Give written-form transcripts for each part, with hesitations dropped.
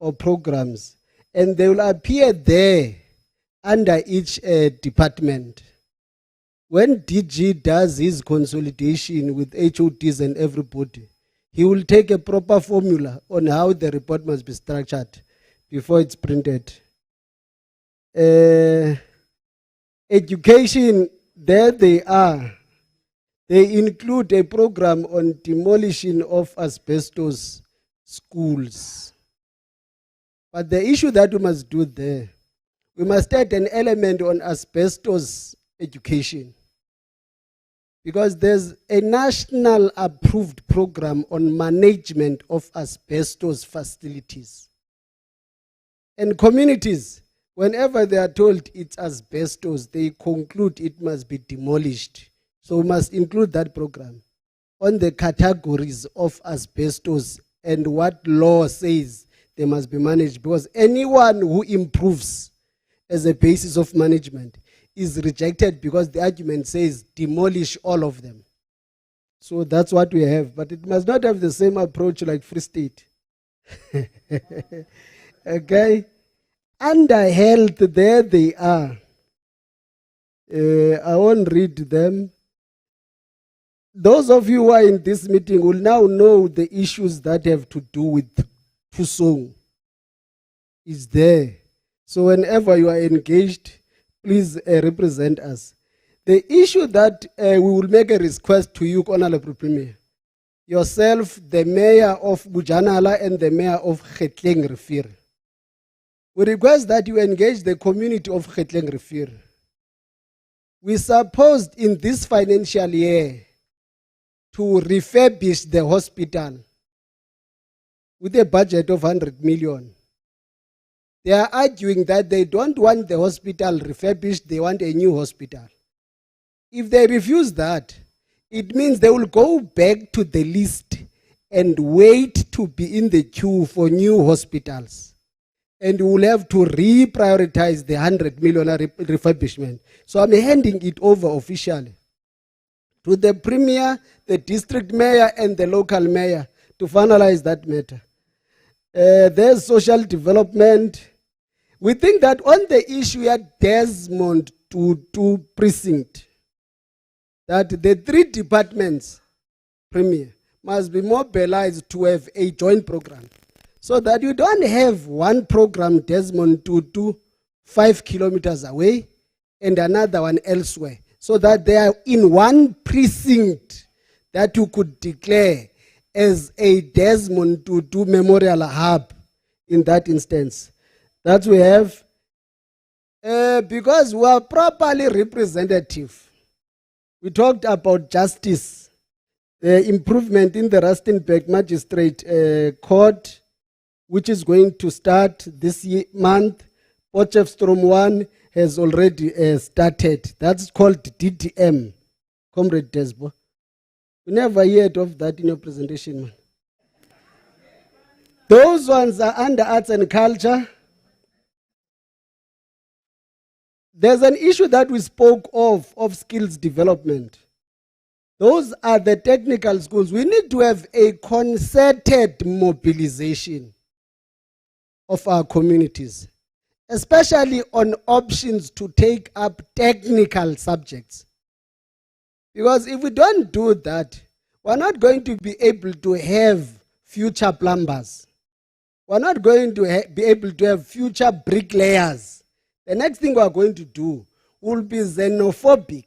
or programs, and they will appear there under each department. When DG does his consolidation with HODs and everybody, he will take a proper formula on how the report must be structured before it's printed. Education, there they are. They include a program on demolition of asbestos schools. But the issue that we must do there, we must add an element on asbestos education. Because there's a national approved program on management of asbestos facilities. And communities, whenever they are told it's asbestos, they conclude it must be demolished. So we must include that program on the categories of asbestos and what law says they must be managed. Because anyone who improves as a basis of management is rejected because the argument says demolish all of them. So that's what we have. But it must not have the same approach like Free State. Okay? Under health, there they are. I won't read them. Those of you who are in this meeting will now know the issues that have to do with Pusong. Is there. So whenever you are engaged, please represent us. The issue that we will make a request to you, Honorable Premier, yourself, the Mayor of Bujanala and the Mayor of Letkgotla Refere. We request that you engage the community of Letkgotla Refere. We supposed in this financial year to refurbish the hospital with a budget of 100 million. They are arguing that they don't want the hospital refurbished, they want a new hospital. If they refuse that, it means they will go back to the list and wait to be in the queue for new hospitals. And we will have to reprioritize the 100 million refurbishment. So I'm handing it over officially to the Premier, the District Mayor, and the local mayor to finalize that matter. There's social development. We think that on the issue at Desmond to precinct, that the three departments, Premier, must be mobilized to have a joint program. So that you don't have one program, Desmond, to 5 kilometers away and another one elsewhere. So that they are in one precinct that you could declare as a Desmond to Memorial Hub in that instance. That we have, because we are properly representative. We talked about justice, the improvement in the Rustenburg Magistrate Court, which is going to start this month. Potchefstroom 1 has already started. That's called DDM, Comrade Desbo. We never heard of that in your presentation, man. Those ones are under arts and culture. There's an issue that we spoke of skills development. Those are the technical schools. We need to have a concerted mobilization of our communities, especially on options to take up technical subjects. Because if we don't do that, we're not going to be able to have future plumbers. We're not going to be able to have future bricklayers. The next thing we're going to do will be xenophobic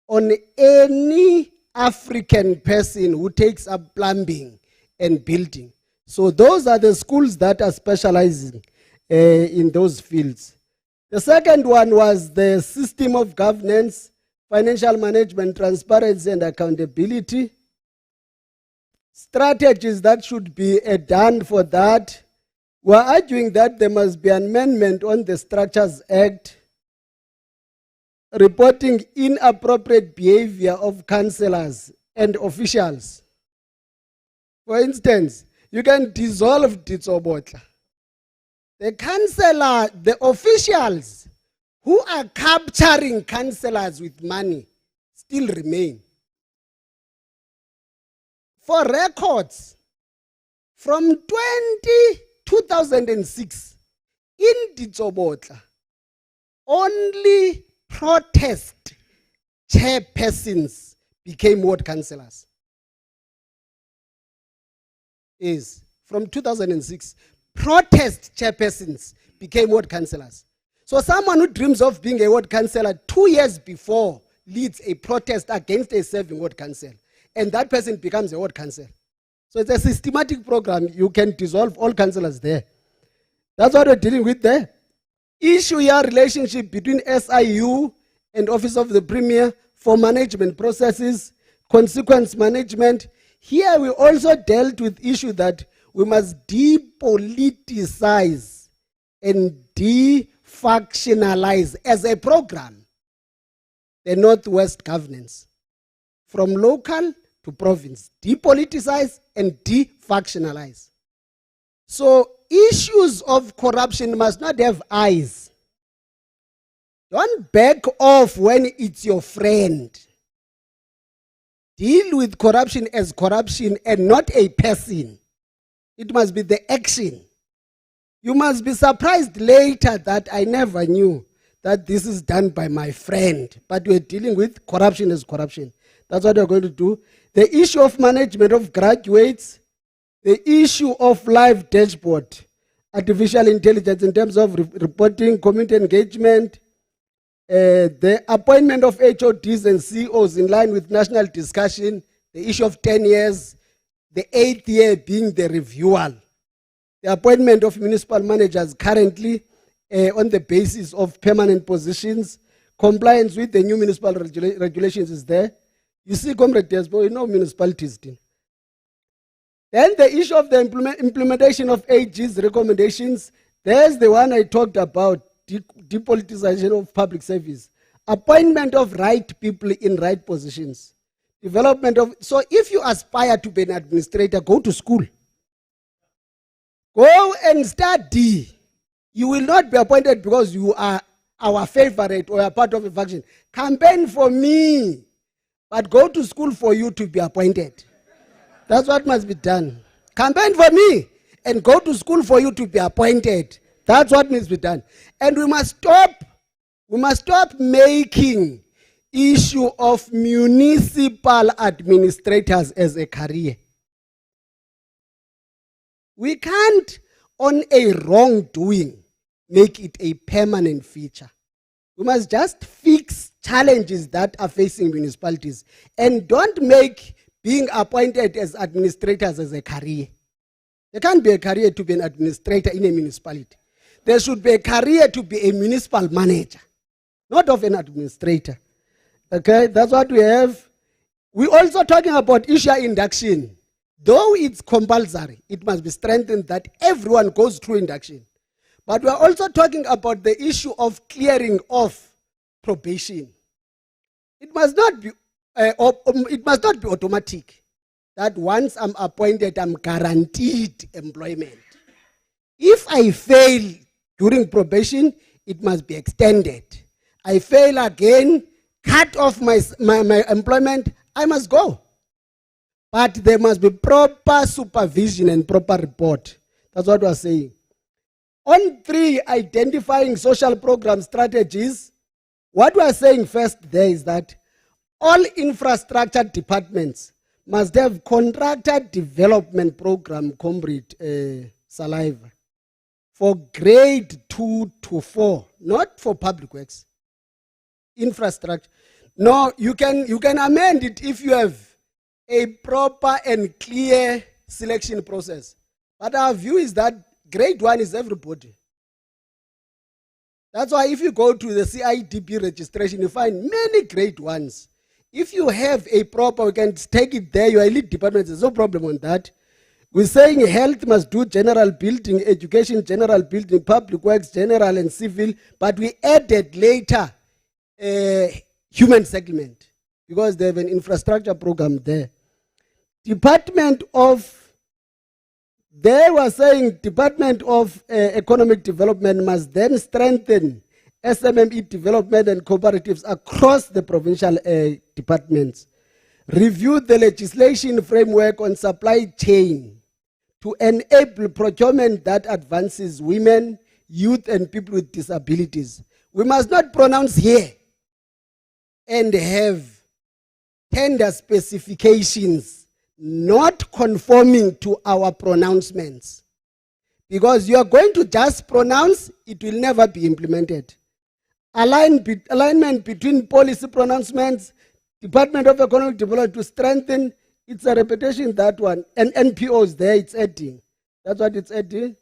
on any African person who takes up plumbing and building. So those are the schools that are specializing in those fields. The second one was the system of governance, financial management, transparency and accountability. Strategies that should be done for that. We're arguing that there must be an amendment on the Structures Act, reporting inappropriate behavior of councillors and officials. For instance, you can dissolve Letkgotla. The councillor, the officials who are capturing councillors with money still remain. For records, from 2006, in Letkgotla, only protest chairpersons became ward councillors. Is from 2006, protest chairpersons became ward councillors. So someone who dreams of being a ward councillor 2 years before leads a protest against a serving ward council, and that person becomes a ward councillor. So it's a systematic program. You can dissolve all councillors there. That's what we're dealing with there. Issue here, relationship between SIU and Office of the Premier for management processes, consequence management. Here we also dealt with issue that we must depoliticize and defactionalize as a program the Northwest governance from local to province. Depoliticize and defactionalize. So issues of corruption must not have eyes. Don't back off when it's your friend. Deal with corruption as corruption and not a person. It must be the action. You must be surprised later that I never knew that this is done by my friend. But we're dealing with corruption as corruption. That's what we're going to do. The issue of management of graduates, the issue of live dashboard, artificial intelligence in terms of reporting, community engagement, the appointment of HODs and COs in line with national discussion, the issue of 10 years, the 8th year being the reviewal, the appointment of municipal managers currently on the basis of permanent positions, compliance with the new municipal regulations is there. You see, Comrade Desbo, you know municipalities do. Then the issue of the implementation of AG's recommendations, there's the one I talked about, depolitization of public service, appointment of right people in right positions, development of, so if you aspire to be an administrator, go to school. Go and study. You will not be appointed because you are our favorite or a part of a faction. Campaign for me, but go to school for you to be appointed. That's what must be done. Campaign for me and go to school for you to be appointed. That's what needs to be done. And we must stop making issue of municipal administrators as a career. We can't, on a wrongdoing, make it a permanent feature. We must just fix challenges that are facing municipalities and don't make being appointed as administrators as a career. There can't be a career to be an administrator in a municipality. There should be a career to be a municipal manager, not of an administrator. Okay, that's what we have. We're also talking about issue induction. Though it's compulsory, it must be strengthened that everyone goes through induction. But we're also talking about the issue of clearing off probation. It must not be automatic that once I'm appointed, I'm guaranteed employment. If I fail during probation, it must be extended. I fail again, cut off my employment, I must go. But there must be proper supervision and proper report. That's what we're saying. On 3, identifying social program strategies, what we're saying first there is that all infrastructure departments must have contracted development program, Comrade Saliva, for grade 2 to 4, not for public works. Infrastructure. No, you can amend it if you have a proper and clear selection process. But our view is that grade 1 is everybody. That's why if you go to the CIDP registration, you find many grade 1s. If you have a proper, we can take it there, your elite department, there's no problem on that. We're saying health must do general building, education, general building, public works, general and civil, but we added later human settlement because they have an infrastructure program there. Department of Economic Development must then strengthen SMME development and cooperatives across the provincial departments. Review the legislation framework on supply chain to enable procurement that advances women, youth, and people with disabilities. We must not pronounce here and have tender specifications not conforming to our pronouncements. Because you are going to just pronounce, it will never be implemented. Alignment between policy pronouncements, Department of Economic Development to strengthen, it's a repetition, that one. And NPOs there, it's adding. That's what it's adding.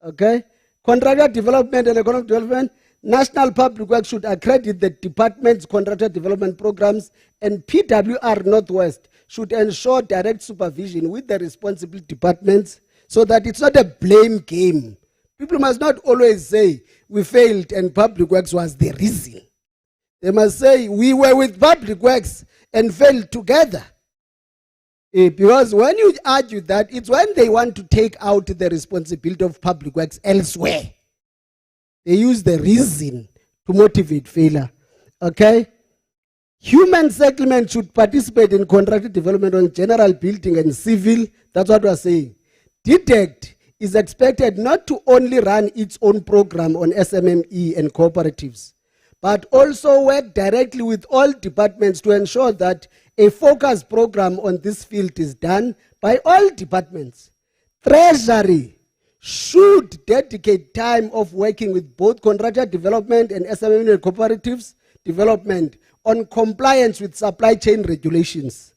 Okay? Contractor development and economic development, National Public Works should accredit the department's contractor development programs, and PWR Northwest should ensure direct supervision with the responsible departments so that it's not a blame game. People must not always say, we failed and Public Works was the reason. They must say, we were with Public Works and failed together. Because when you argue that, it's when they want to take out the responsibility of Public Works elsewhere. They use the reason to motivate failure. Okay? Human settlement should participate in contractor development on general building and civil. That's what we're saying. DDECT is expected not to only run its own program on SMME and cooperatives, but also work directly with all departments to ensure that a focused program on this field is done by all departments. Treasury should dedicate time of working with both contractor development and SMME and cooperatives development on compliance with supply chain regulations.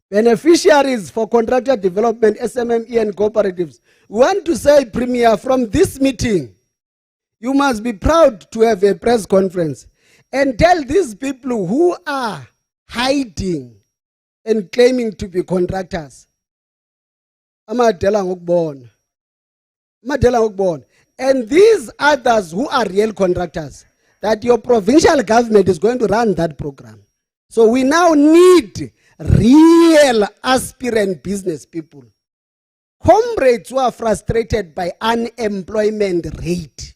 Beneficiaries for contractor development, SMME and cooperatives. We want to say, Premier, from this meeting, you must be proud to have a press conference and tell these people who are hiding and claiming to be contractors. And these others who are real contractors, that your provincial government is going to run that program. So we now need real aspirant business people. Comrades who are frustrated by unemployment rate.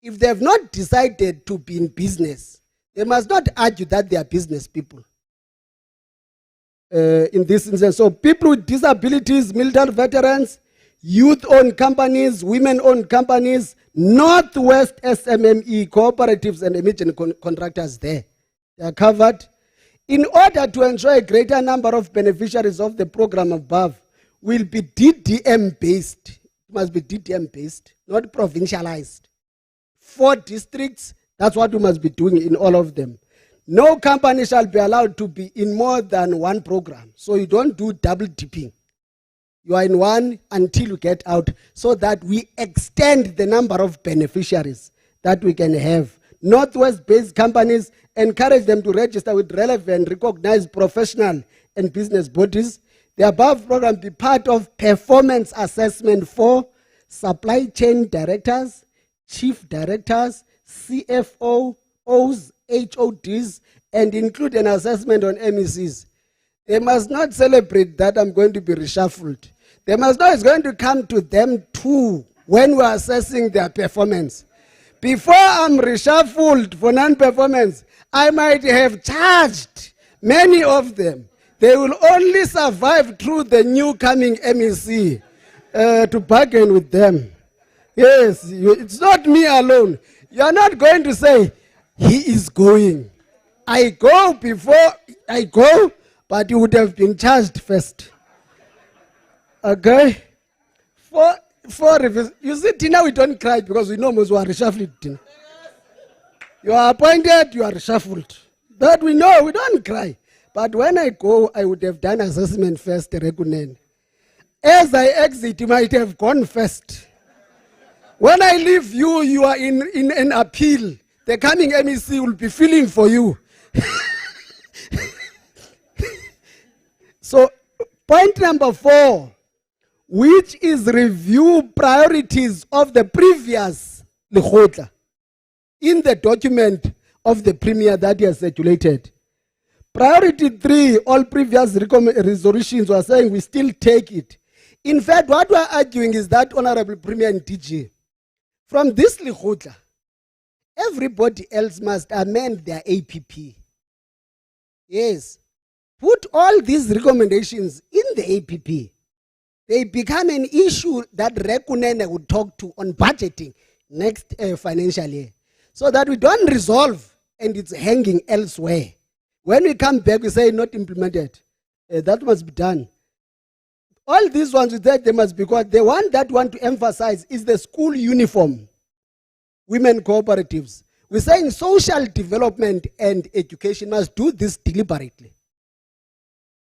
If they have not decided to be in business, they must not argue that they are business people. In this instance, so people with disabilities, military veterans, youth-owned companies, women-owned companies, Northwest SMME, cooperatives and emerging contractors there. They are covered. In order to ensure a greater number of beneficiaries of the program above will be DDM-based. It must be DDM-based, not provincialized. 4 districts, that's what we must be doing in all of them. No company shall be allowed to be in more than one program. So you don't do double dipping. You are in one until you get out, so that we extend the number of beneficiaries that we can have. Northwest-based companies, encourage them to register with relevant, recognized professional and business bodies. The above program be part of performance assessment for supply chain directors, chief directors, CFOs, HODs, and include an assessment on MECs. They must not celebrate that I'm going to be reshuffled. They must know it's going to come to them too when we're assessing their performance. Before I'm reshuffled for non-performance, I might have charged many of them. They will only survive through the new coming MEC to bargain with them. Yes, it's not me alone. You're not going to say, he is going. I go before I go, but you would have been charged first. Okay? You see, Tina, we don't cry because we know most are reshuffled. Tina. You are appointed, you are reshuffled. That we know, we don't cry. But when I go, I would have done assessment first, Rekunen. As I exit, you might have gone first. When I leave you, you are in an appeal. The coming MEC will be feeling for you. So, point number 4, which is review priorities of the previous Letkgotla in the document of the Premier that he has circulated. Priority 3, all previous resolutions were saying we still take it. In fact, what we're arguing is that, Honorable Premier and DG, from this Letkgotla, everybody else must amend their APP. Yes. Put all these recommendations in the APP. they become an issue that Rekunene would talk to on budgeting next financial year. So that we don't resolve and it's hanging elsewhere. When we come back, we say not implemented. That must be done. All these ones, with that, they must be got. The one that want to emphasize is the school uniform, women cooperatives. We're saying social development and education must do this deliberately.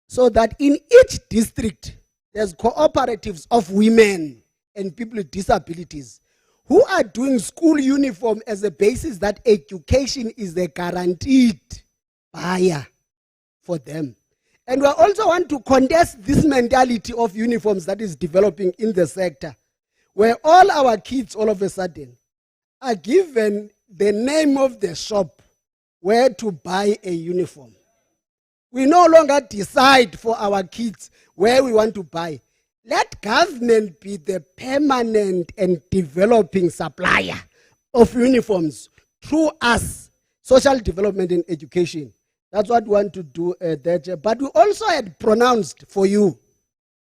So that in each district, there's cooperatives of women and people with disabilities who are doing school uniform as a basis that education is the guaranteed buyer for them. And we also want to contest this mentality of uniforms that is developing in the sector, where all our kids all of a sudden are given the name of the shop where to buy a uniform. We no longer decide for our kids where we want to buy. Let government be the permanent and developing supplier of uniforms through us, social development and education. That's what we want to do there. But we also had pronounced for you,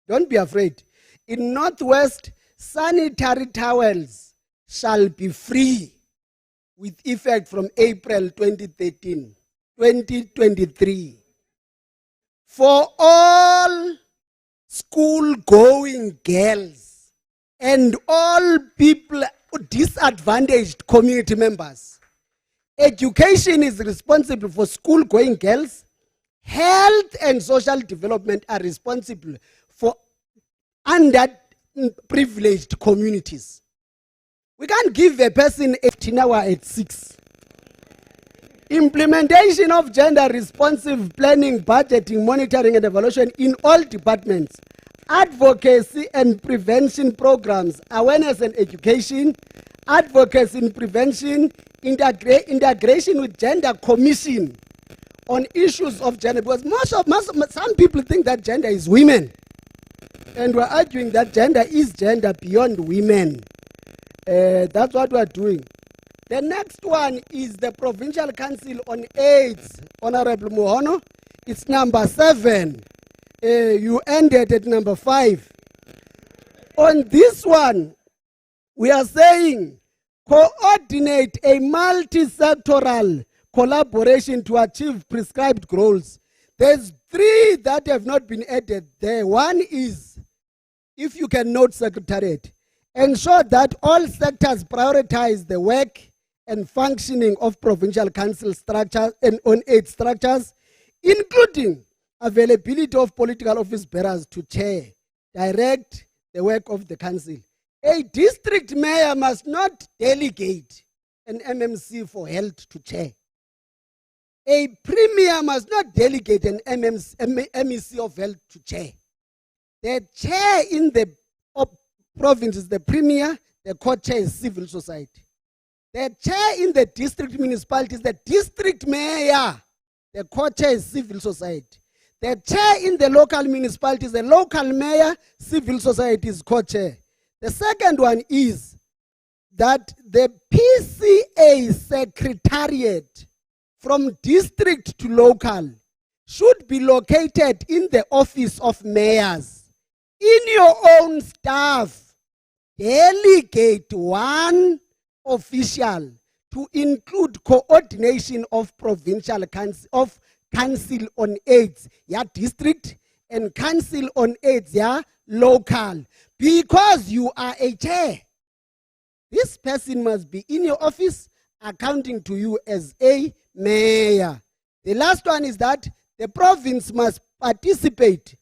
don't be afraid, in Northwest, sanitary towels shall be free with effect from April 2023. For all school-going girls and all people, disadvantaged community members. Education is responsible for school-going girls. Health and social development are responsible for underprivileged communities. We can't give a person 18 hours at 6. Implementation of gender-responsive planning, budgeting, monitoring, and evaluation in all departments. Advocacy and prevention programs, awareness and education, advocacy and prevention, integration with gender commission on issues of gender. Because some people think that gender is women. And we're arguing that gender is gender beyond women. That's what we're doing. The next one is the Provincial Council on AIDS, Honorable Muhono. It's number 7. You ended at number 5. On this one, we are saying coordinate a multi-sectoral collaboration to achieve prescribed goals. There's 3 that have not been added there. One is, if you can note, Secretariat, ensure that all sectors prioritize the work and functioning of provincial council structures and on aid structures, including availability of political office bearers to chair, direct the work of the council. A district mayor must not delegate an MMC for health to chair. A premier must not delegate an MEC of health to chair. The chair in the province is the premier, the co-chair is civil society. The chair in the district municipality is the district mayor. The co-chair is civil society. The chair in the local municipality is the local mayor, civil society is co-chair. The second one is that the PCA secretariat from district to local should be located in the office of mayors. In your own staff, delegate one official to include coordination of provincial council on AIDS, district, and council on AIDS, local. Because you are a chair, this person must be in your office accounting to you as a mayor. The last one is that the province must participate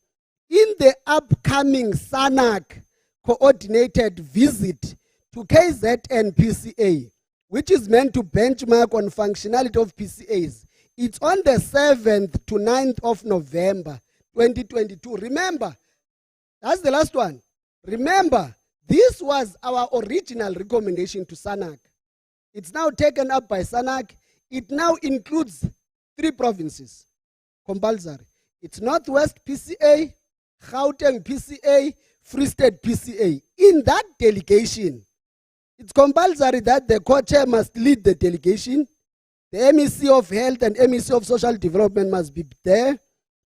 in the upcoming SANAC coordinated visit to KZN PCA, which is meant to benchmark on functionality of PCAs. It's on the 7th to 9th of November, 2022. Remember, that's the last one. Remember, this was our original recommendation to SANAC. It's now taken up by SANAC. It now includes 3 provinces, compulsory. It's Northwest PCA, Gauteng PCA, Free State PCA. In that delegation, it's compulsory that the co-chair must lead the delegation. The MEC of Health and MEC of Social Development must be there.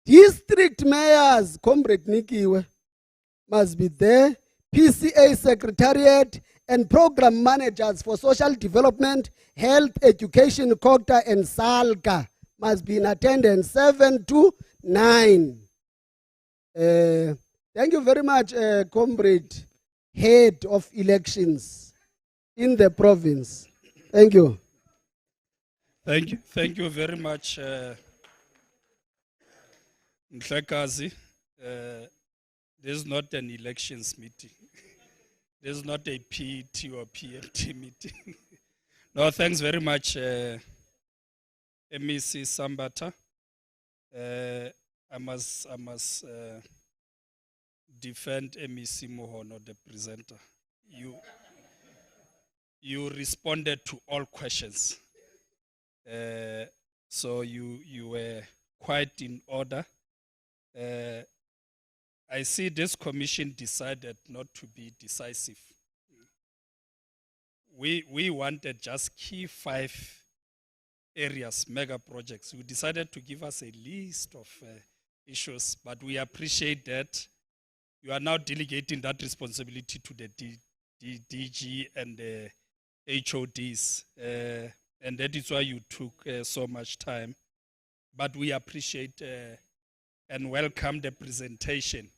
District mayors, Comrade Nikiwe, must be there. PCA Secretariat and Program Managers for Social Development, Health, Education, COGTA, and SALGA must be in attendance 7 to 9. Thank you very much, Comrade, Head of Elections in the province. Thank you. Thank you very much, Mhlekazi. This is not an elections meeting. This is not a PET or PMT meeting. No, thanks very much, MEC Sambatha. I must defend MEC Mohono, the presenter. You responded to all questions. So you were quite in order. I see this commission decided not to be decisive. We wanted just key 5 areas, mega projects. You decided to give us a list of issues, but we appreciate that you are now delegating that responsibility to the DG and the HODs. And that is why you took so much time. But we appreciate and welcome the presentation.